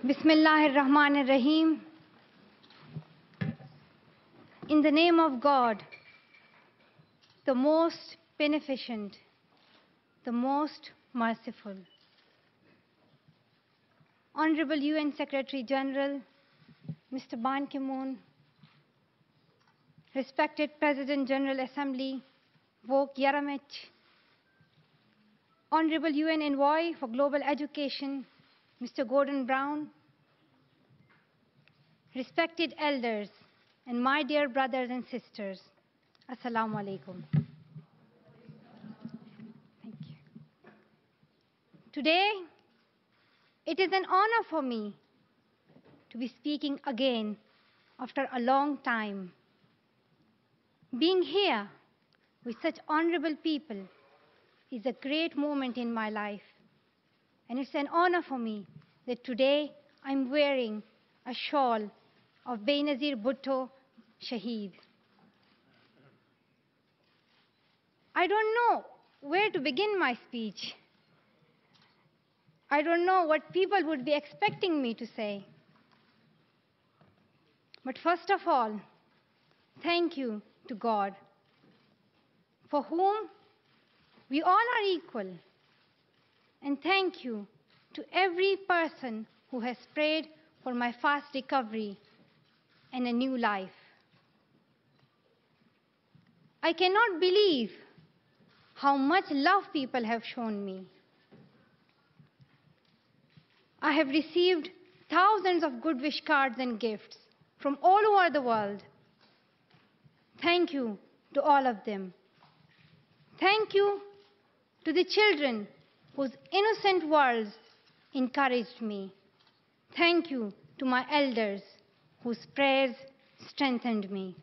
Bismillahirrahmanirrahim. In the name of God, the most beneficent, the most merciful. Honorable UN Secretary General, Mr. Ban Ki-moon, respected President General Assembly, Vok Yaramich, Honorable UN Envoy for Global Education, Mr. Gordon Brown, respected elders, and my dear brothers and sisters, Assalamu alaikum. Thank you. Today, it is an honor for me to be speaking again after a long time. Being here with such honorable people is a great moment in my life. And it's an honor for me that today I'm wearing a shawl of Benazir Bhutto Shaheed. I don't know where to begin my speech. I don't know what people would be expecting me to say. But first of all, thank you to God, for whom we all are equal. And thank you to every person who has prayed for my fast recovery and a new life. I cannot believe how much love people have shown me. I have received thousands of good wish cards and gifts from all over the world. Thank you to all of them. Thank you to the children whose innocent words encouraged me. Thank you to my elders whose prayers strengthened me.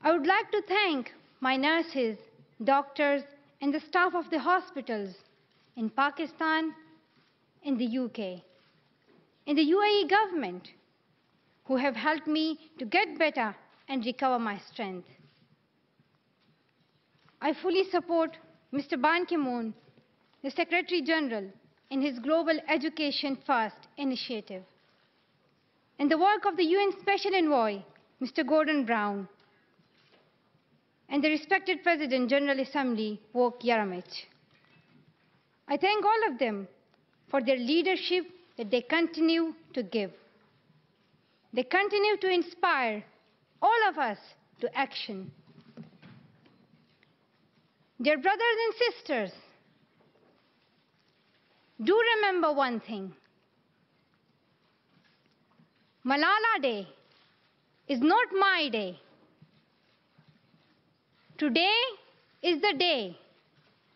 I would like to thank my nurses, doctors, and the staff of the hospitals in Pakistan, in the UK, in the UAE government, who have helped me to get better and recover my strength. I fully support Mr. Ban Ki-moon, the Secretary General, in his Global Education First initiative, and the work of the UN Special Envoy, Mr. Gordon Brown, and the respected President General Assembly, Vok Yaramich. I thank all of them for their leadership that they continue to give. They continue to inspire all of us to action. Dear brothers and sisters, do remember one thing. Malala Day is not my day. Today is the day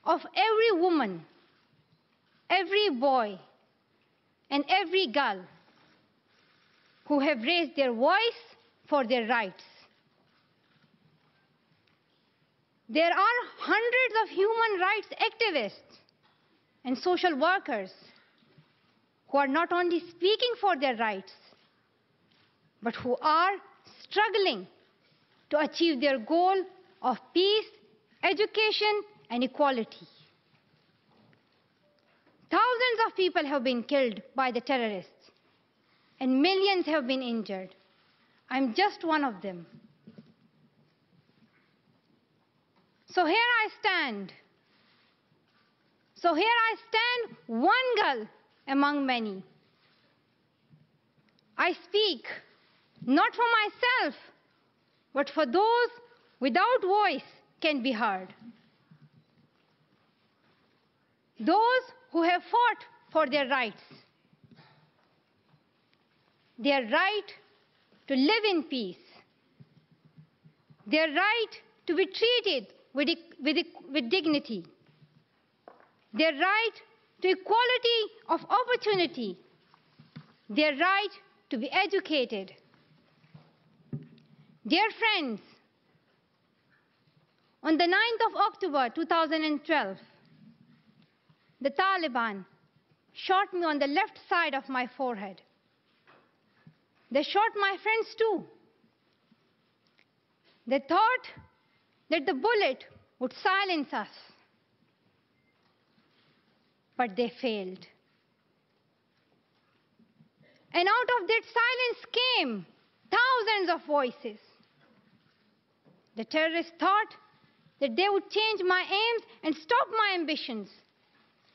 of every woman, every boy, and every girl who have raised their voice for their rights. There are hundreds of human rights activists and social workers who are not only speaking for their rights, but who are struggling to achieve their goal of peace, education, and equality. Thousands of people have been killed by the terrorists, and millions have been injured. I'm just one of them. So here I stand. One girl among many. I speak not for myself, but for those without voice can be heard. Those who have fought for their rights. Their right to live in peace. Their right to be treated with dignity. Their right to equality of opportunity. Their right to be educated. Dear friends, on the 9th of October 2012, the Taliban shot me on the left side of my forehead. They shot my friends too. They thought that the bullet would silence us. But they failed. And out of that silence came thousands of voices. The terrorists thought that they would change my aims and stop my ambitions.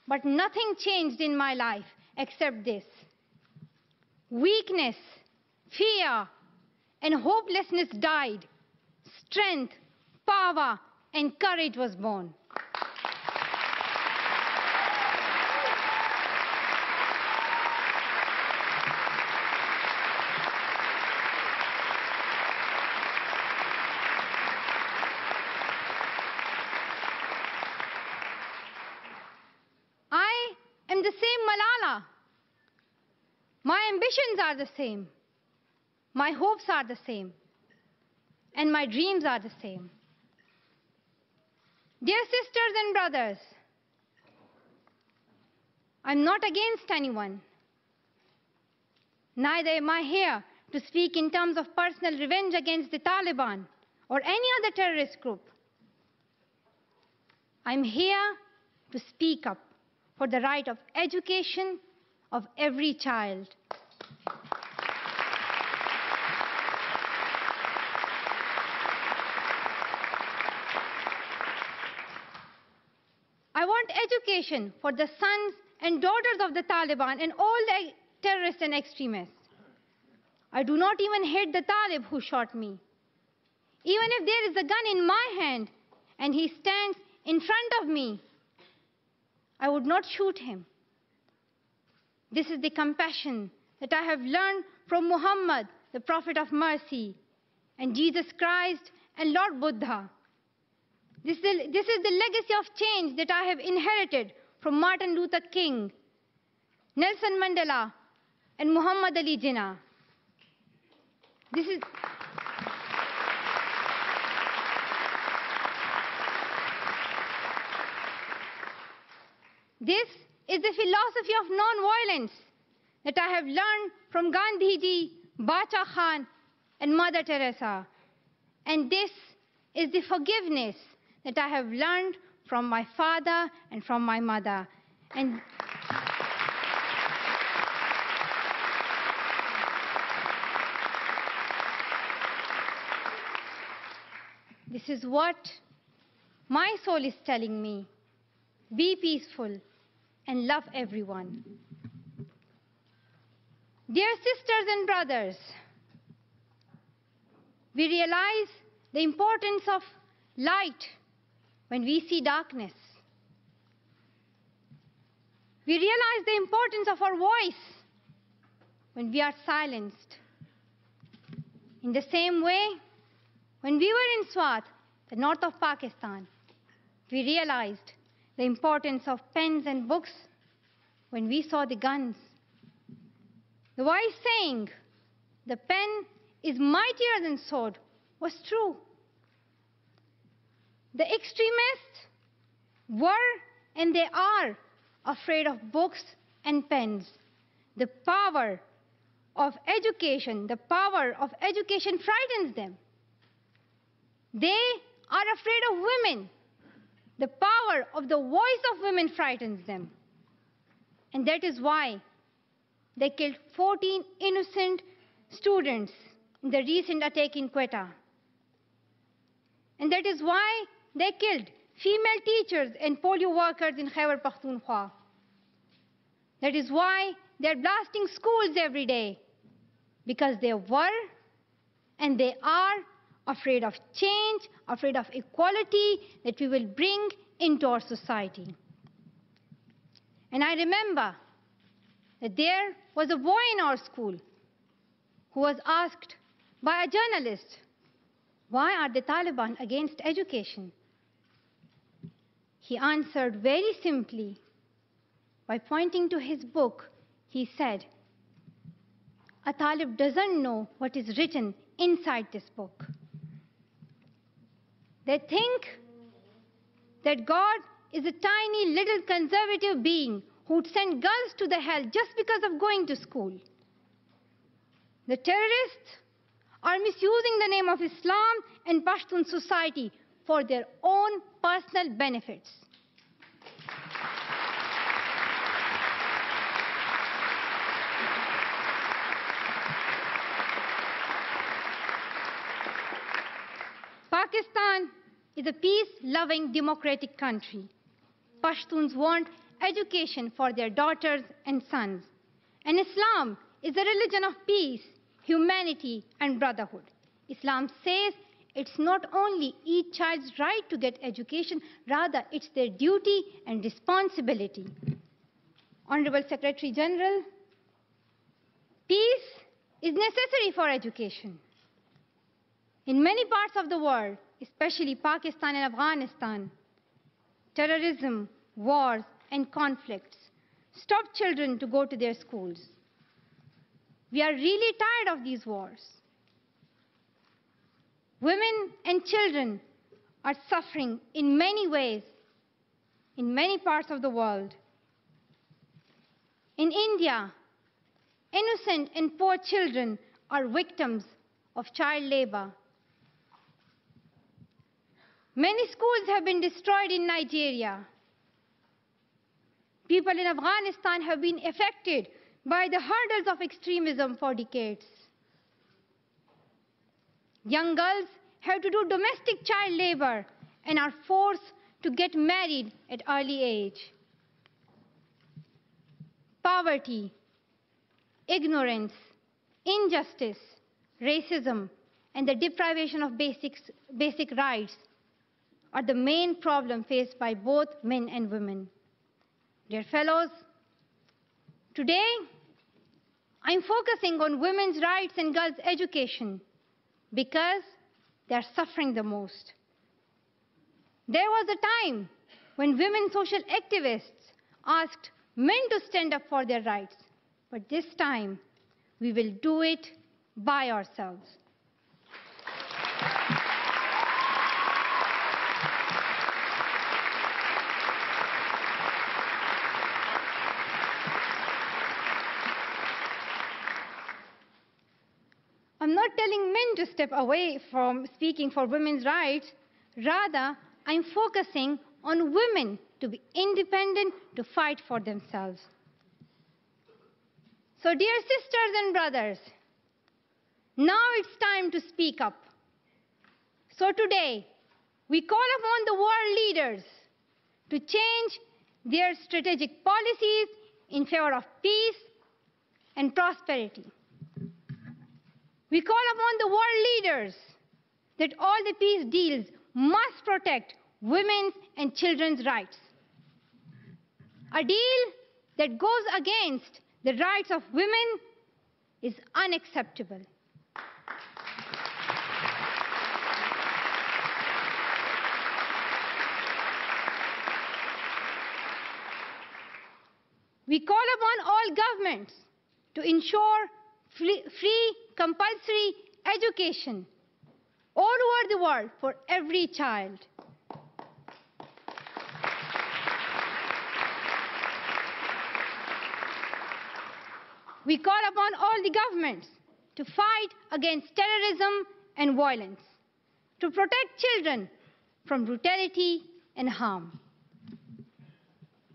But nothing changed in my life except this. Weakness, fear, and hopelessness died. Strength, power, and courage was born. I am the same Malala. My ambitions are the same. My hopes are the same. And my dreams are the same. Dear sisters and brothers, I'm not against anyone. Neither am I here to speak in terms of personal revenge against the Taliban or any other terrorist group. I'm here to speak up for the right of education of every child. I want education for the sons and daughters of the Taliban and all the terrorists and extremists. I do not even hate the Talib who shot me. Even if there is a gun in my hand and he stands in front of me, I would not shoot him. This is the compassion that I have learned from Muhammad, the Prophet of Mercy, and Jesus Christ and Lord Buddha. This is the legacy of change that I have inherited from Martin Luther King, Nelson Mandela, and Muhammad Ali Jinnah. This is the philosophy of non-violence that I have learned from Gandhiji, Bacha Khan, and Mother Teresa. And this is the forgiveness that I have learned from my father and from my mother. And this is what my soul is telling me. Be peaceful and love everyone. Dear sisters and brothers, we realize the importance of light when we see darkness. We realize the importance of our voice when we are silenced. In the same way, when we were in Swat, the north of Pakistan, we realized the importance of pens and books when we saw the guns. The wise saying, "The pen is mightier than sword," was true. The extremists were and they are afraid of books and pens. The power of education frightens them. They are afraid of women. The power of the voice of women frightens them. And that is why they killed 14 innocent students in the recent attack in Quetta. And that is why they killed female teachers and polio workers in Khyber Pakhtunkhwa. That is why they're blasting schools every day, because they were and they are afraid of change, afraid of equality that we will bring into our society. And I remember that there was a boy in our school who was asked by a journalist, "Why are the Taliban against education?" He answered very simply by pointing to his book. He said, "A Talib doesn't know what is written inside this book." They think that God is a tiny little conservative being who would send girls to the hell just because of going to school. The terrorists are misusing the name of Islam and Pashtun society for their own personal benefits. is a peace-loving democratic country. Pashtuns want education for their daughters and sons. And Islam is a religion of peace, humanity, and brotherhood. Islam says it's not only each child's right to get education, rather it's their duty and responsibility. Honorable Secretary General, peace is necessary for education. In many parts of the world, especially Pakistan and Afghanistan, terrorism, wars, and conflicts stop children to go to their schools. We are really tired of these wars. Women and children are suffering in many ways in many parts of the world. In India, innocent and poor children are victims of child labor. Many schools have been destroyed in Nigeria. People in Afghanistan have been affected by the hurdles of extremism for decades. Young girls have to do domestic child labor and are forced to get married at early age. Poverty, ignorance, injustice, racism, and the deprivation of basic rights are the main problem faced by both men and women. Dear fellows, today I'm focusing on women's rights and girls' education because they are suffering the most. There was a time when women social activists asked men to stand up for their rights, but this time we will do it by ourselves. I'm not telling men to step away from speaking for women's rights. Rather, I'm focusing on women to be independent, to fight for themselves. So, dear sisters and brothers, now it's time to speak up. So today, we call upon the world leaders to change their strategic policies in favor of peace and prosperity. We call upon the world leaders that all the peace deals must protect women's and children's rights. A deal that goes against the rights of women is unacceptable. We call upon all governments to ensure free compulsory education all over the world for every child. We call upon all the governments to fight against terrorism and violence, to protect children from brutality and harm.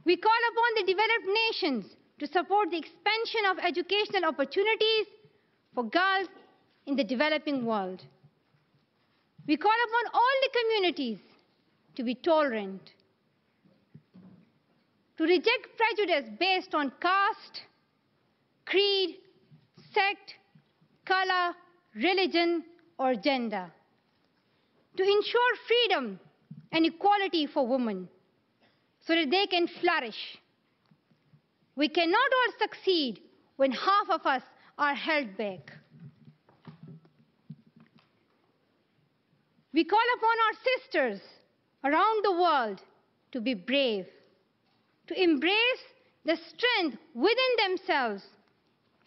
We call upon the developed nations to support the expansion of educational opportunities for girls in the developing world. We call upon all the communities to be tolerant, to reject prejudice based on caste, creed, sect, color, religion, or gender, to ensure freedom and equality for women so that they can flourish. We cannot all succeed when half of us are held back. We call upon our sisters around the world to be brave, to embrace the strength within themselves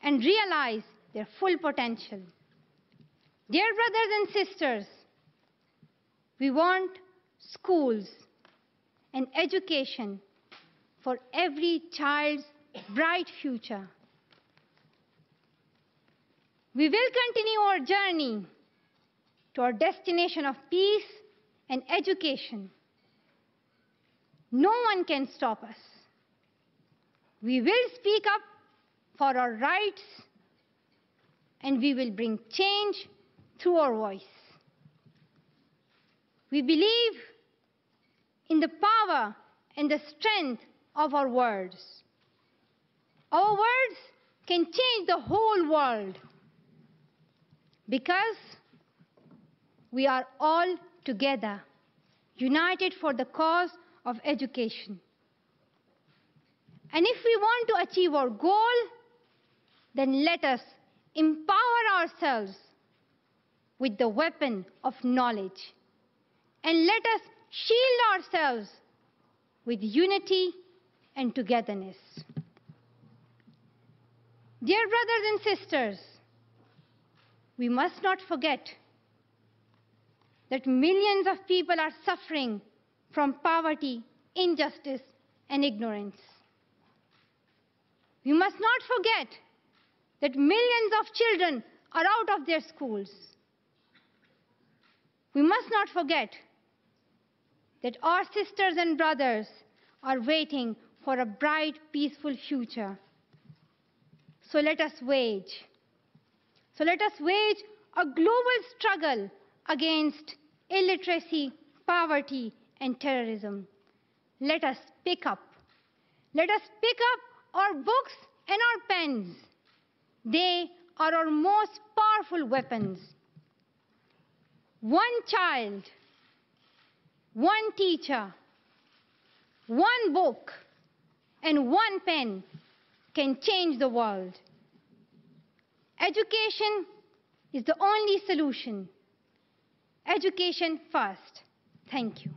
and realize their full potential. Dear brothers and sisters, we want schools and education for every child's bright future. We will continue our journey to our destination of peace and education. No one can stop us. We will speak up for our rights, and we will bring change through our voice. We believe in the power and the strength of our words. Our words can change the whole world because we are all together, united for the cause of education. And if we want to achieve our goal, then let us empower ourselves with the weapon of knowledge. And let us shield ourselves with unity and togetherness. Dear brothers and sisters, we must not forget that millions of people are suffering from poverty, injustice, and ignorance. We must not forget that millions of children are out of their schools. We must not forget that our sisters and brothers are waiting for a bright, peaceful future. So let us wage a global struggle against illiteracy, poverty, and terrorism. Let us pick up our books and our pens. They are our most powerful weapons. One child, one teacher, one book, and one pen can change the world. Education is the only solution. Education first. Thank you.